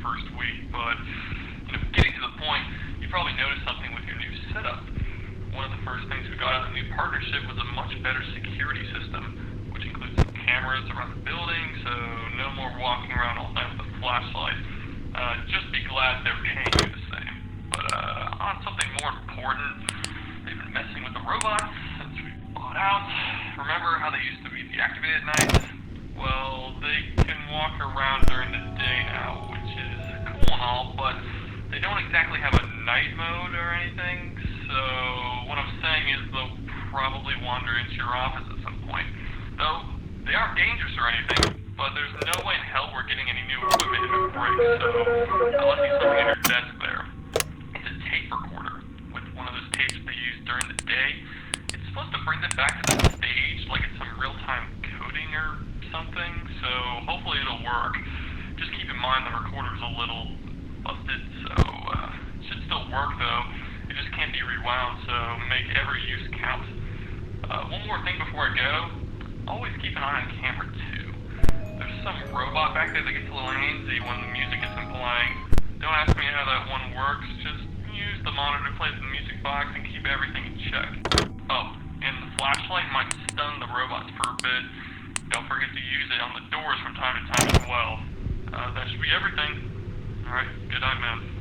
first week, but getting to the point, you probably noticed something with your new setup. One of the first things we got out of the new partnership was a much better security system, which includes some cameras around the building, so no more walking around all night with a flashlight. Just be glad they're paying you the same. But on something more important, they've been messing with the robots since we bought out. Remember how they used to be deactivated at night? Well, they can walk around during the day now, which is cool and all, but they don't exactly have a night mode or anything, so what I'm saying is they'll probably wander into your office at some point. Though, they aren't dangerous or anything, but there's no way in hell we're getting any new equipment if it breaks, so I left you something on your desk there. It's a tape recorder with one of those tapes they use during the day. It's supposed to bring them back to the stage like it's some real-time coding or something, so hopefully it'll work. Just keep in mind the recorder's a little busted, so it should still work though. It just can't be rewound, so make every use count. One more thing before I go, always keep an eye on camera 2. There's some robot back there that gets a little handsy when the music isn't playing. Don't ask me how that one works, just use the monitor to play the music box and keep everything in check. Oh, and the flashlight might stun the robots for a bit. Don't forget to use it on the doors from time to time as well. That should be everything. Alright, good night, man.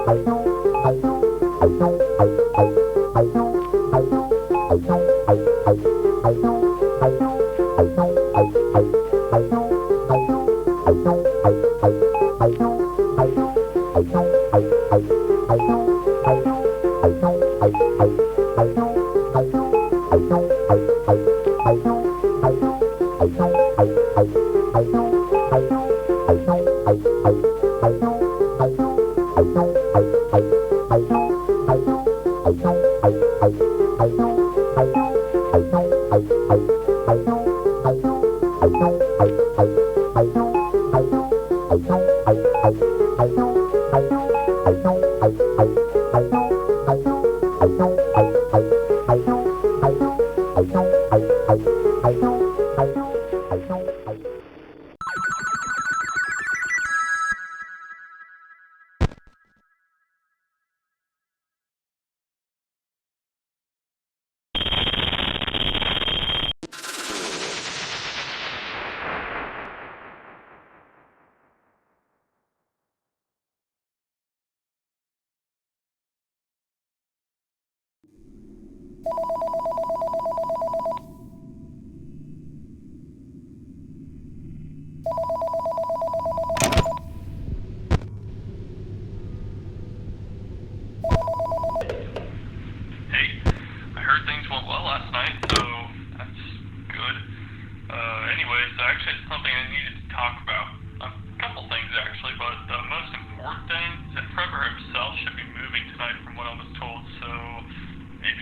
I know.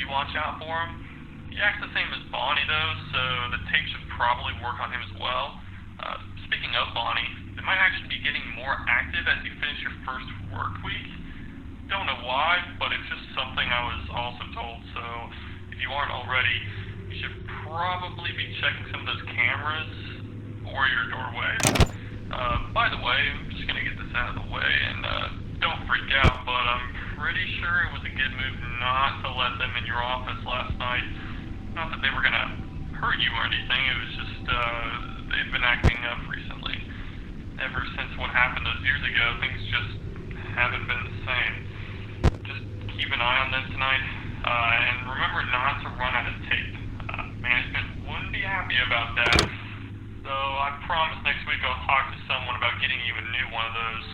Watch out for him. He acts the same as Bonnie, though, so the tape should probably work on him as well. Speaking of Bonnie, it might actually be getting more active as you finish your first work week. Don't know why, but it's just something I was also told, so if you aren't already, you should probably be checking some of those cameras or your doorway. By the way, I'm just going to get this out of the way, and don't freak out, but I'm pretty sure it was a good move not to let them in your office last night. Not that they were going to hurt you or anything, it was just they've been acting up recently. Ever since what happened those years ago, things just haven't been the same. Just keep an eye on them tonight, and remember not to run out of tape. Management wouldn't be happy about that. So I promise next week I'll talk to someone about getting you a new one of those.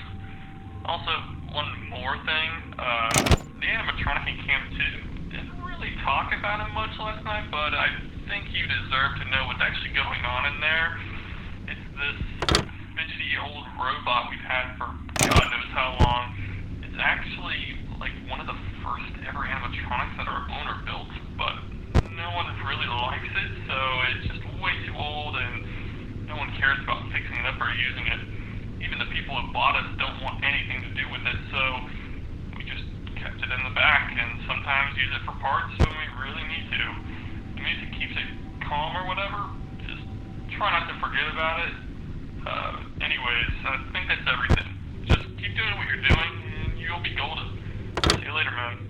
Also, one more thing, the animatronic in Camp 2 didn't really talk about him much last night, but I think you deserve to know what's actually going on in there. It's this fidgety old robot we've had for God knows how long. It's actually like one of the first ever animatronics that our owner built, but no one really likes it, so it's just way too old and no one cares about fixing it up or using it. Even the people who bought us don't want anything to do with it, so we just kept it in the back and sometimes use it for parts when we really need to. The music keeps it calm or whatever. Just try not to forget about it. Anyways, I think that's everything. Just keep doing what you're doing and you'll be golden. See you later, man.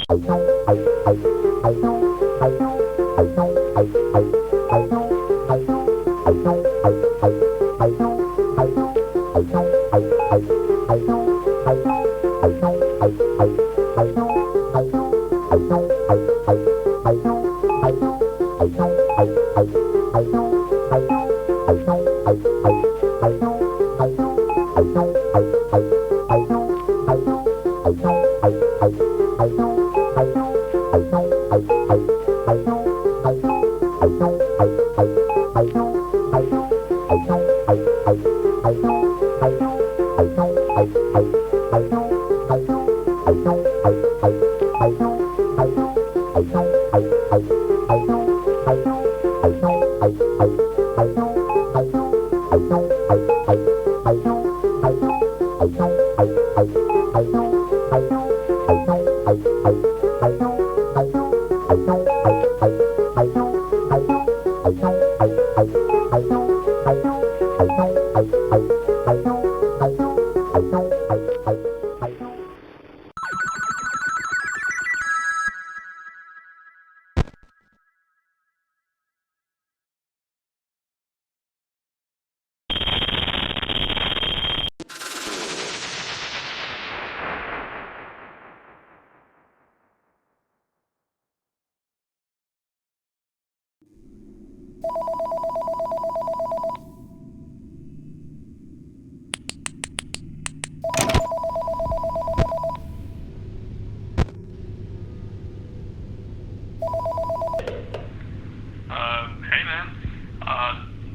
Hey man.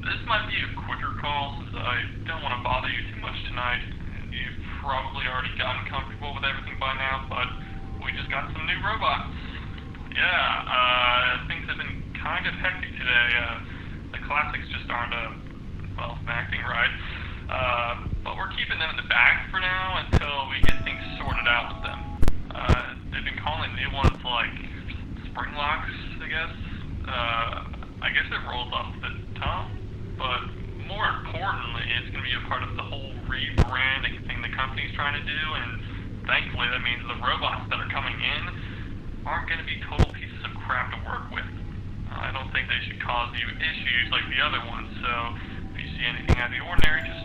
This might be a quicker call since I don't want to bother you too much tonight. You've probably already gotten comfortable with everything by now, but we just got some new robots. Yeah, things have been kind of hectic today. The classics just aren't, acting right. But we're keeping them in the bag for now until we get things sorted out with them. They've been calling new ones like spring locks, I guess. I guess it rolls off the tongue, but more importantly, it's going to be a part of the whole rebranding thing the company's trying to do, and thankfully that means the robots that are coming in aren't going to be total pieces of crap to work with. I don't think they should cause you issues like the other ones, so if you see anything out of the ordinary, just,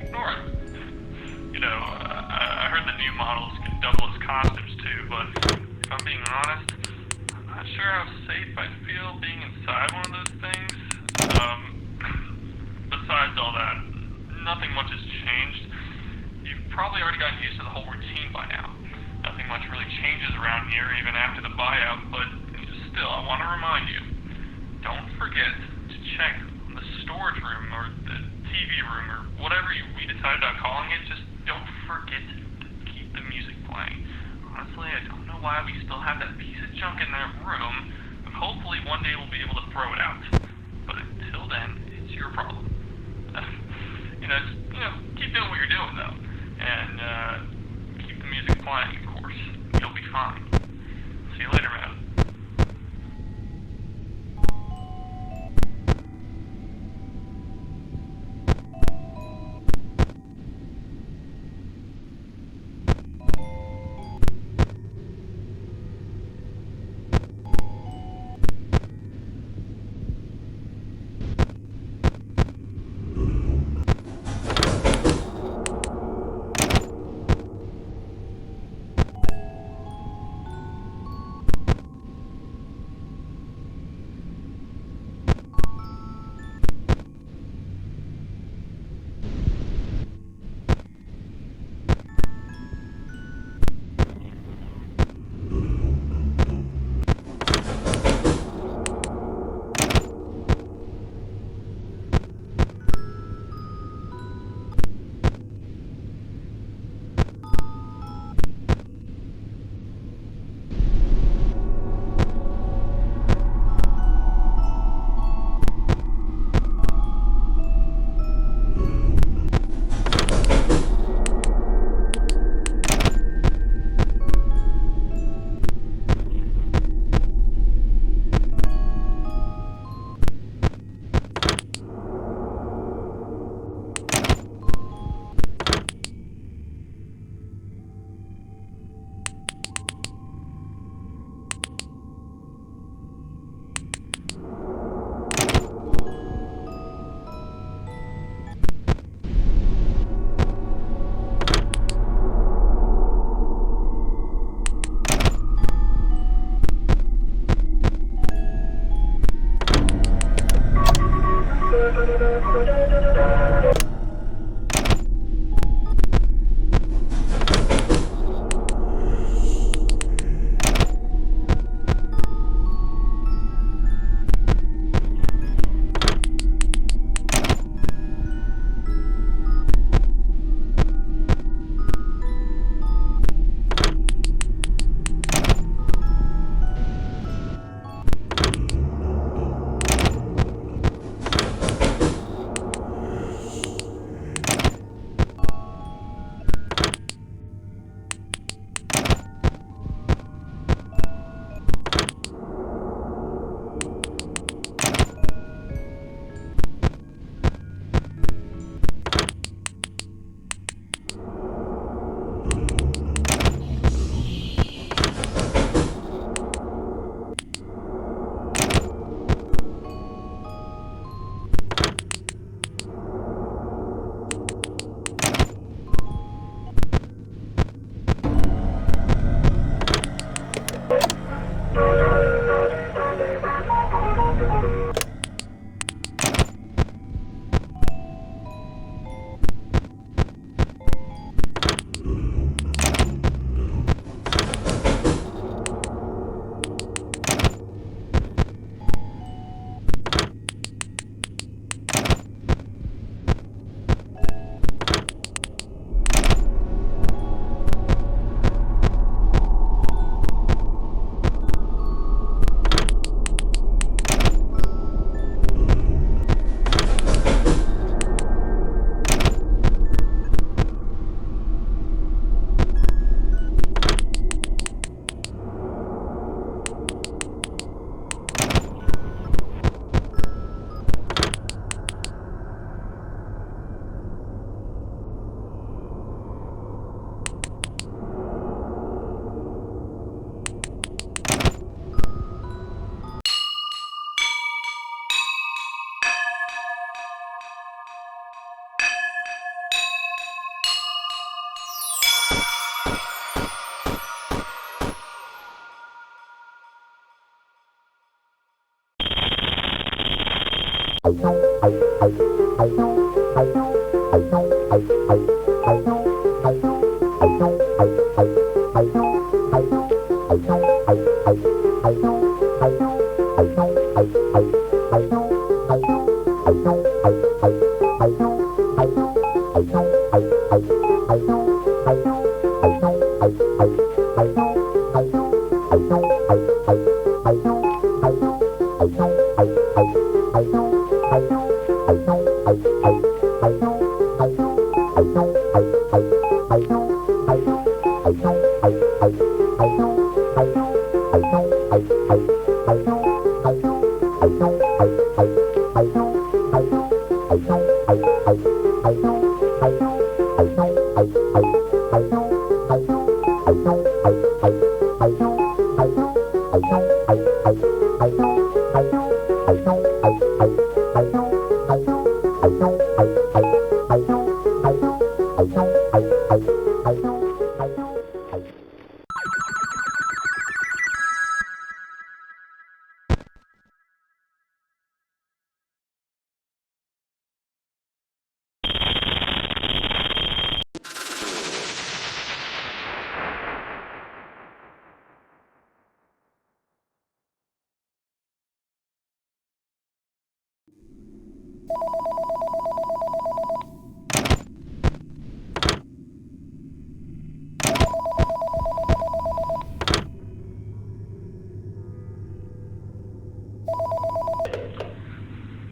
ignore it. I heard the new models can double as costumes too, but if I'm being honest, I'm not sure how safe I feel being inside one of those things. Besides all that, nothing much has changed. You've probably already gotten used to the whole routine by now. Nothing much really changes around here even after the buyout, but still, I want to remind you, don't forget to check the storage room or the TV room or whatever we decided on calling it. Just don't forget to keep the music playing. Honestly, I don't know why we still have that piece of junk in that room, but hopefully one day we'll be able to throw it out. But until then, it's your problem. Keep doing what you're doing though, and keep the music playing, of course. You'll be fine. See you later, man.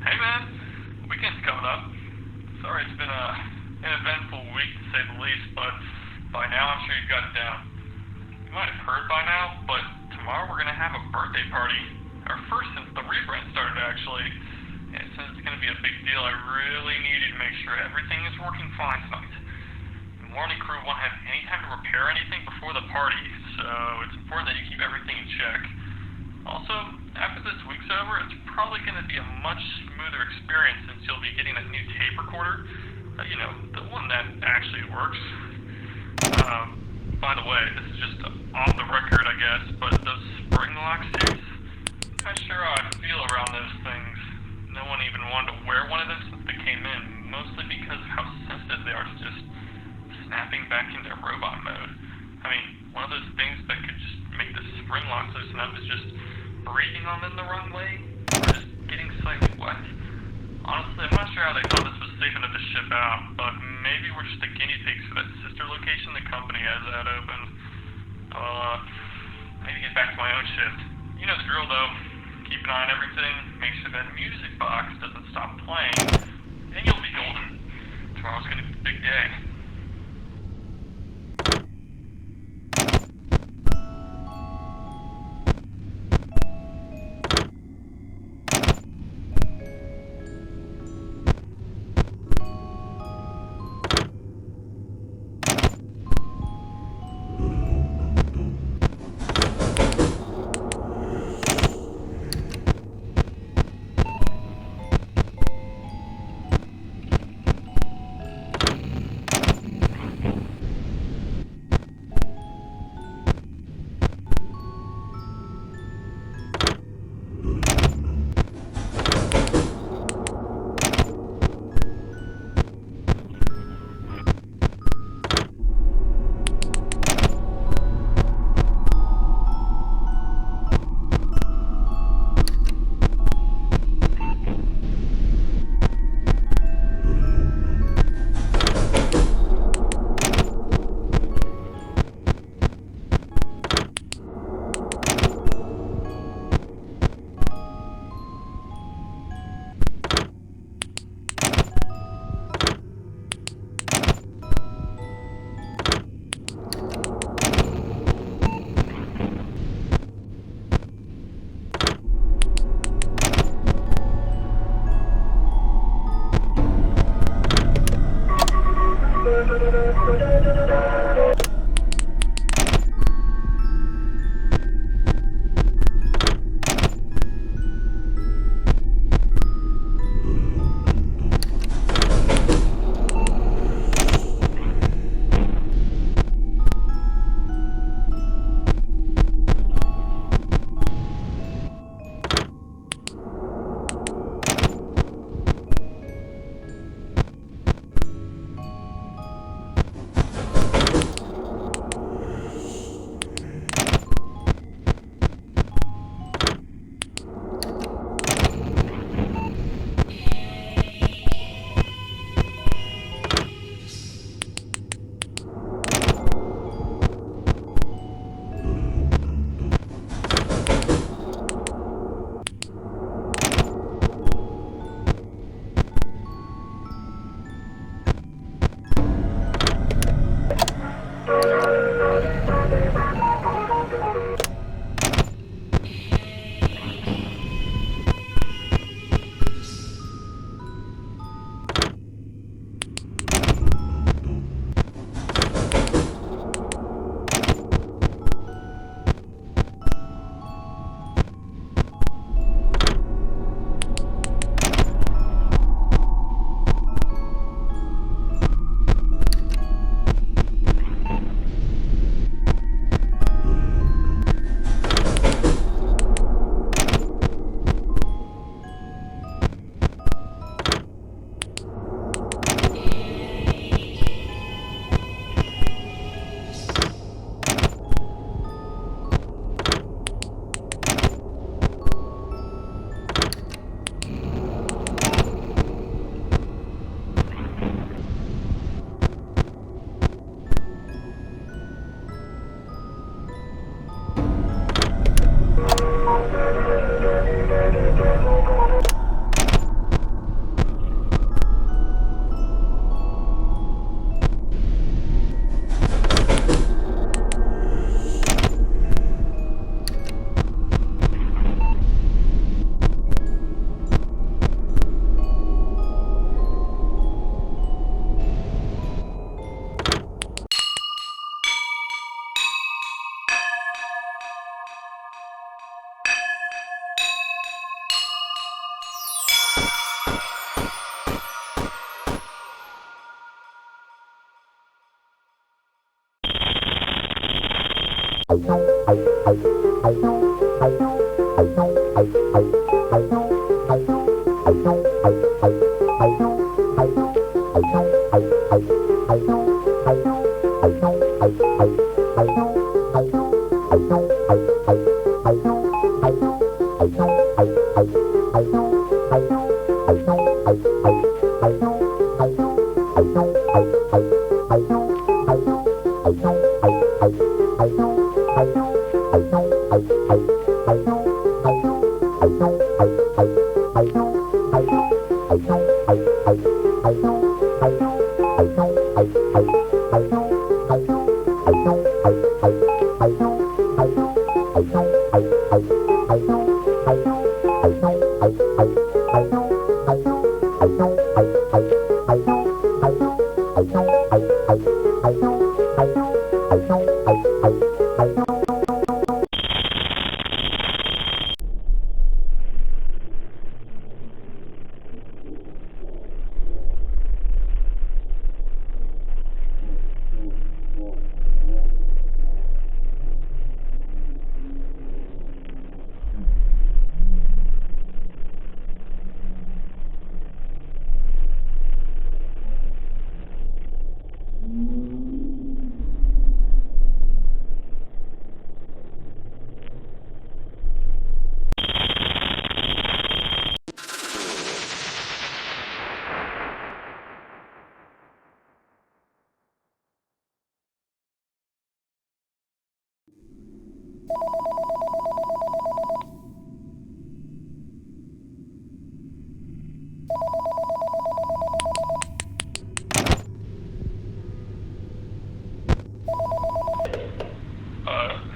Hey man, weekend's coming up. Sorry it's been an eventful week to say the least, but by now I'm sure you've got it down. You might have heard by now, but tomorrow we're gonna have a birthday party. Our first since the rebrand started actually. And since it's gonna be a big deal, I really needed to make sure everything is working fine tonight. The morning crew won't have any time to repair anything before the party, so it's important that you keep everything in check. Also, after this week's over, it's probably going to be a much smoother experience since you'll be getting a new tape recorder. You know, the one that actually works. By the way, this is just off the record, I guess, but those spring lock suits, I'm not sure how I feel around those things. No one even wanted to wear one of them since they came in, mostly because of how sensitive they are to just snapping back into robot mode. I mean, one of those things that could just make the spring locks loosen up is just breathing on them the wrong way, or just getting slightly wet. Honestly, I'm not sure how they thought this was safe enough to ship out, but maybe we're just the guinea pigs for that sister location the company has that open. I need to get back to my own shift. You know the drill though. Keep an eye on everything, make sure that music box doesn't stop playing, and you'll be golden. Tomorrow's gonna be a big day.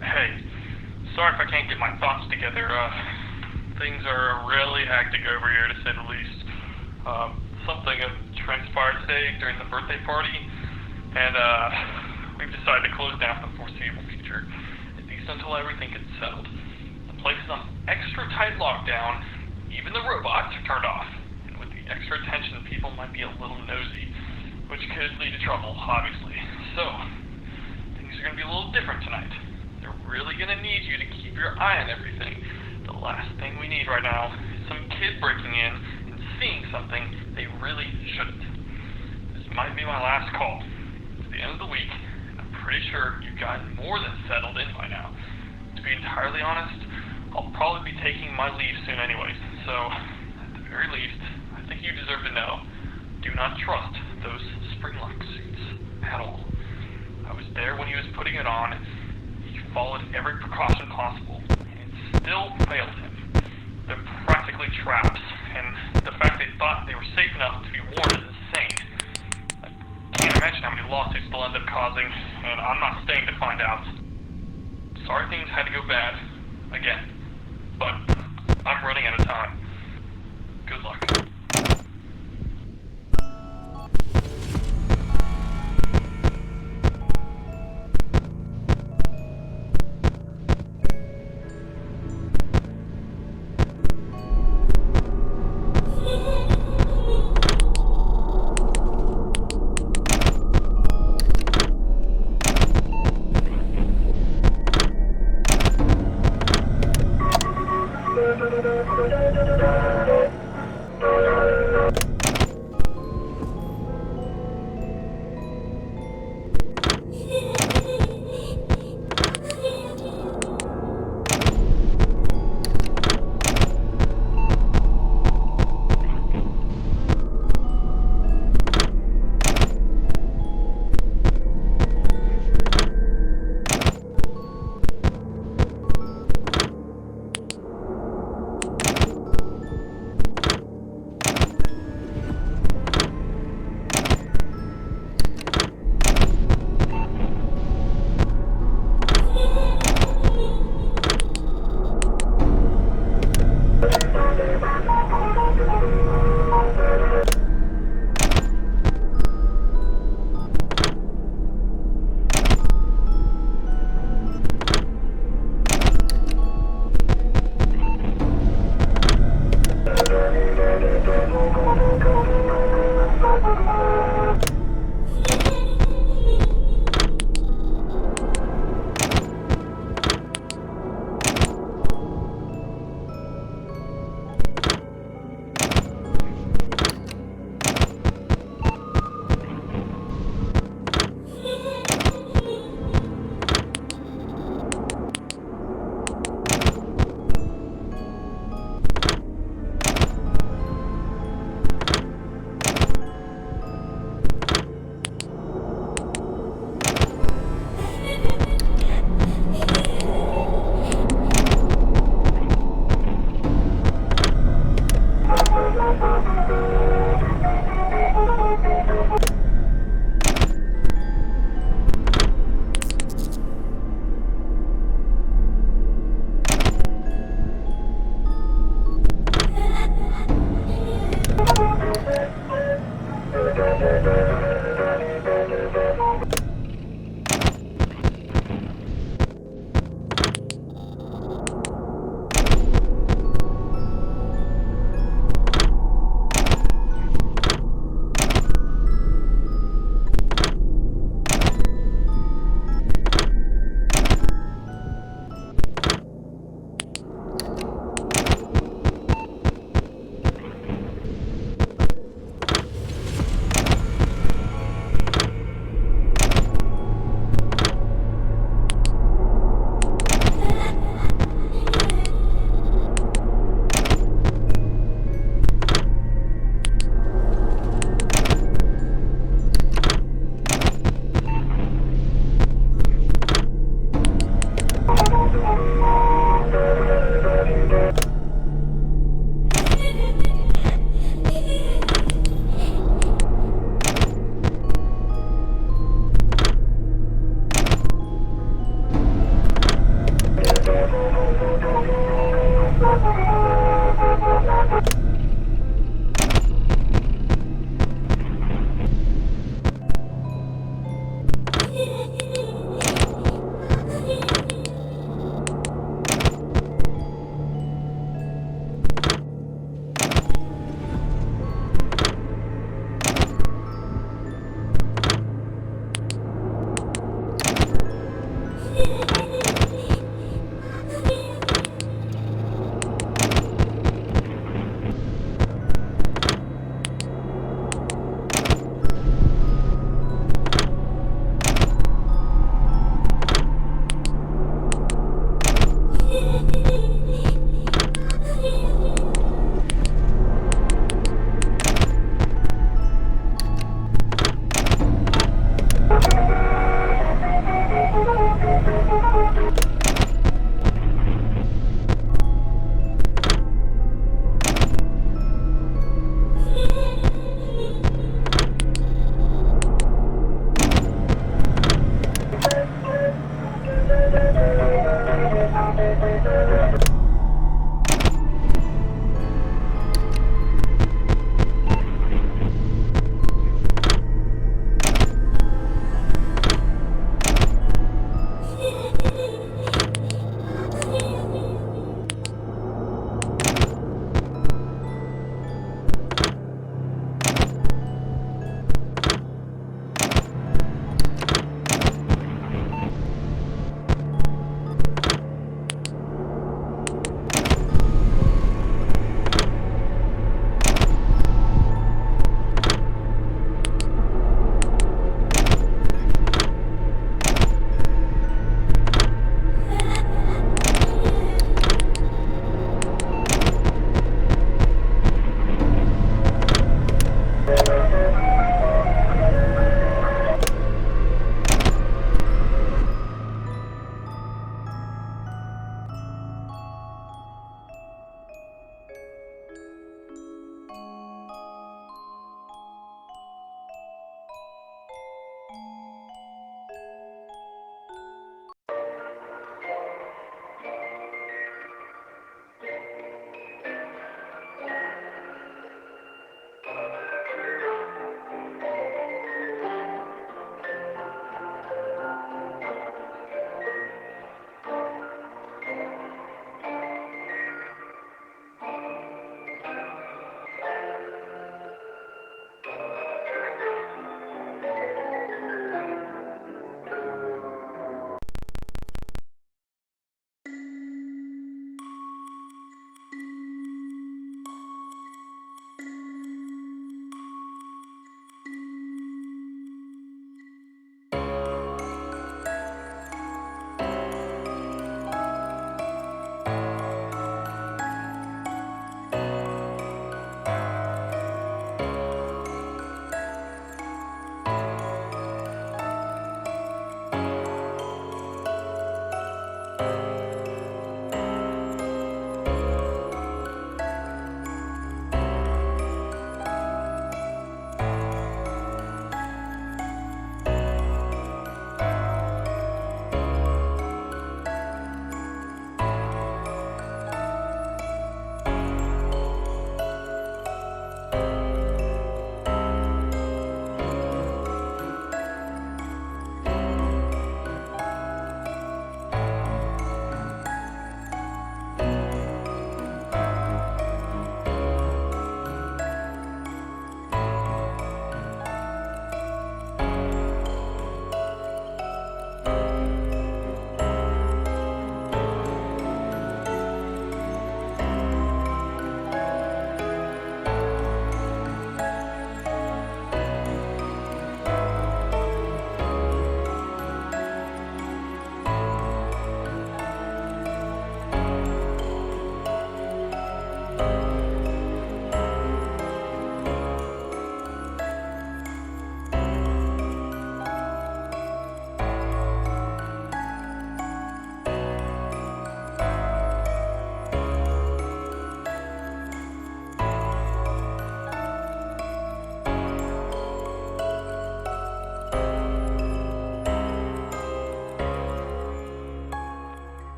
Hey, sorry if I can't get my thoughts together. Things are really hectic over here, to say the least. Something transpired today during the birthday party, and we've decided to close down for the foreseeable future, at least until everything gets settled. The place is on extra tight lockdown. Even the robots are turned off, and with the extra attention, people might be a little nosy, which could lead to trouble, obviously. So, things are going to be a little different tonight. They're really going to need you to keep your eye on everything. The last thing we need right now is some kid breaking in and seeing something they really shouldn't. This might be my last call. It's the end of the week, and I'm pretty sure you've gotten more than settled in by now. To be entirely honest, I'll probably be taking my leave soon anyways, so at the very least, I think you deserve to know. Do not trust those spring-lock suits at all. I was there when he was putting it on. He followed every precaution possible, and it still failed him. They're practically traps, and the fact they thought they were safe enough to be worn is insane. I can't imagine how many lawsuits they'll end up causing, and I'm not staying to find out. Sorry things had to go bad, again, but I'm running out of time. Good luck.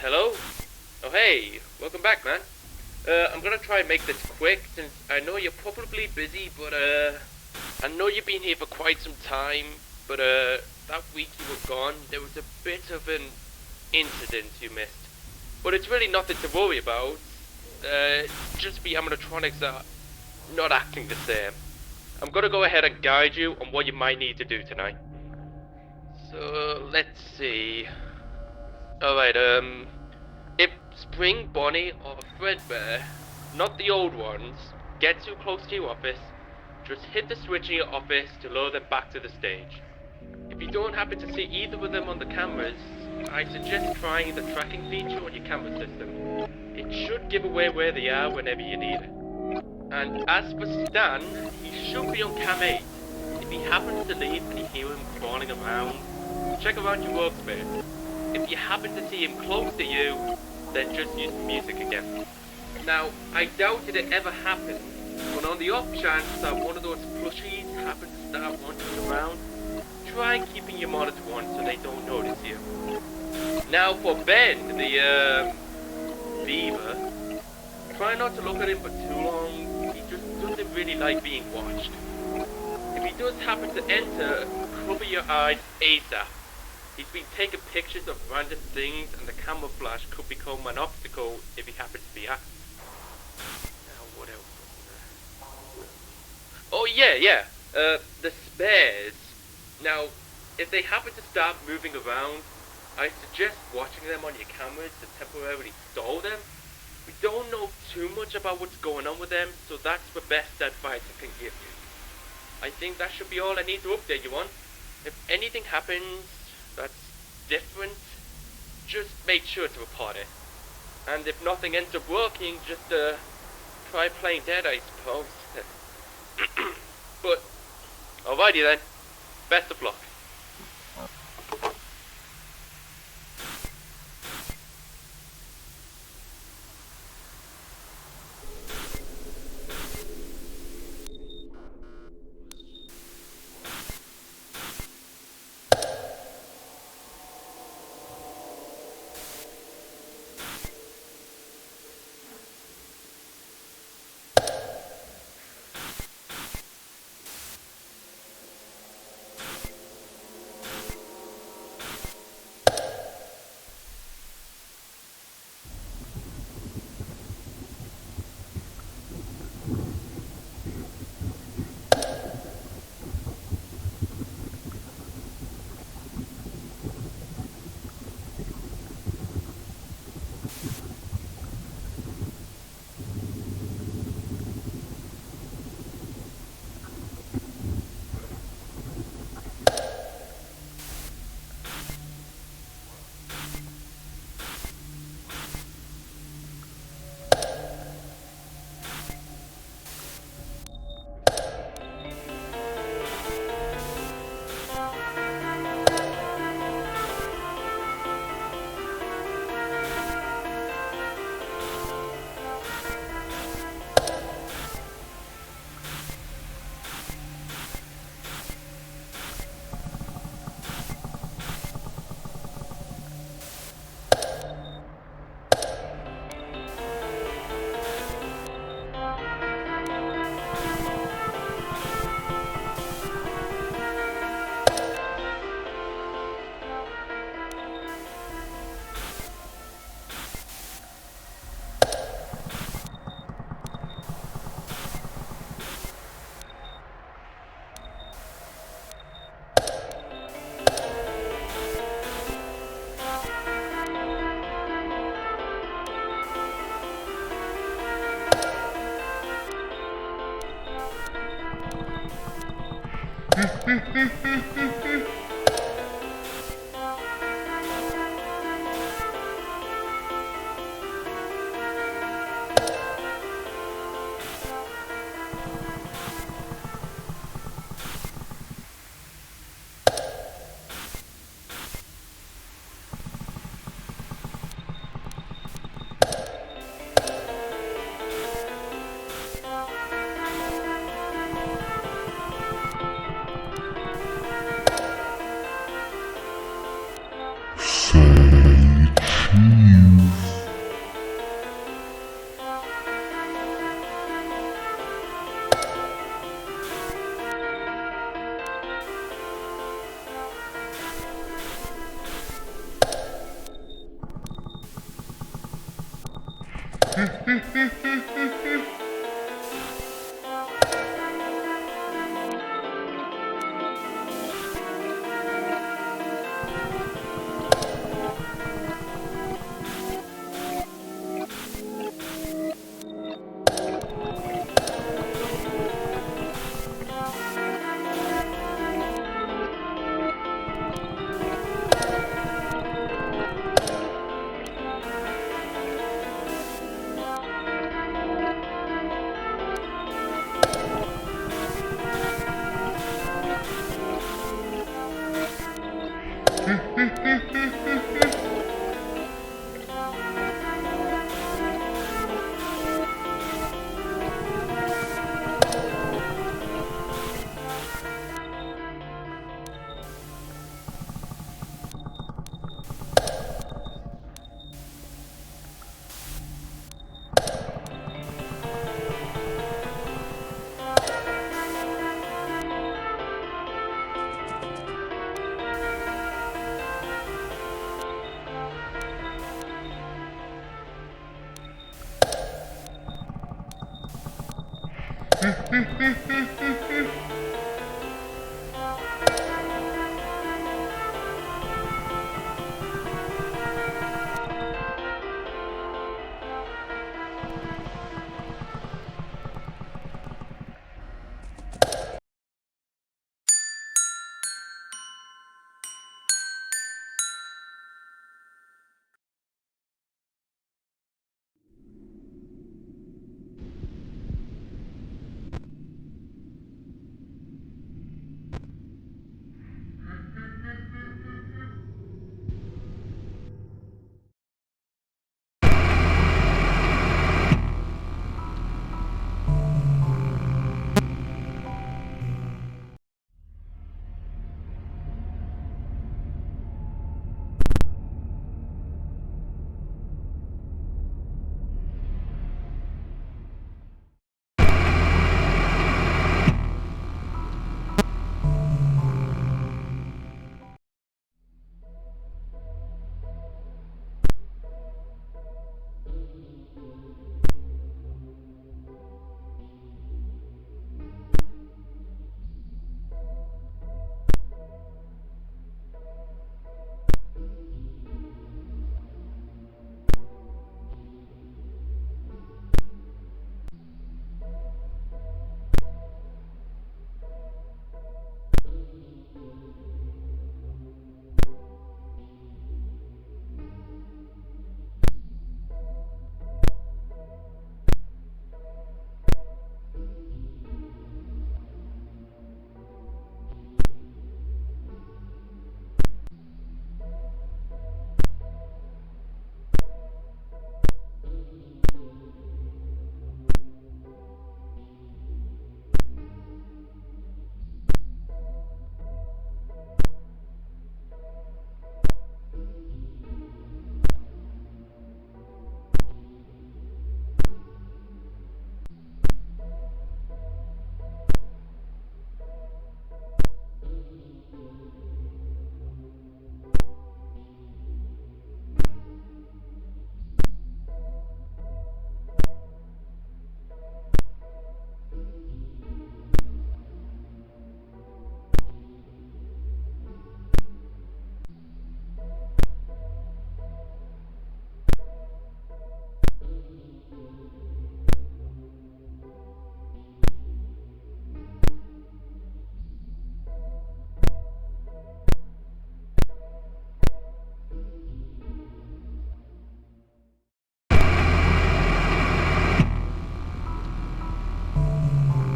Hello? Oh, hey, welcome back, man. I'm gonna try and make this quick since I know you're probably busy, but, I know you've been here for quite some time, but, that week you were gone, there was a bit of an incident you missed. But it's really nothing to worry about. Just the animatronics are not acting the same. I'm gonna go ahead and guide you on what you might need to do tonight. So, let's see. Alright, if Spring, Bonnie, or Fredbear, not the old ones, get too close to your office, just hit the switch in your office to lure them back to the stage. If you don't happen to see either of them on the cameras, I suggest trying the tracking feature on your camera system. It should give away where they are whenever you need it. And as for Stan, he should be on cam 8. If he happens to leave and you hear him crawling around, check around your workspace. If you happen to see him close to you, then just use the music again. Now, I doubt it ever happens, but on the off chance that one of those plushies happens to start wandering around, try keeping your monitor on so they don't notice you. Now for Ben, the beaver, try not to look at him for too long. He just doesn't really like being watched. If he does happen to enter, cover your eyes ASAP. He's been taking pictures of random things and the camera flash could become an obstacle if he happens to be active. Now what else was there? Oh yeah, the spares. Now, if they happen to start moving around, I suggest watching them on your cameras to temporarily stall them. We don't know too much about what's going on with them, so that's the best advice I can give you. I think that should be all I need to update you on. If anything happens that's different, just make sure to report it. And if nothing ends up working, just try playing dead, I suppose. But, alrighty then. Best of luck.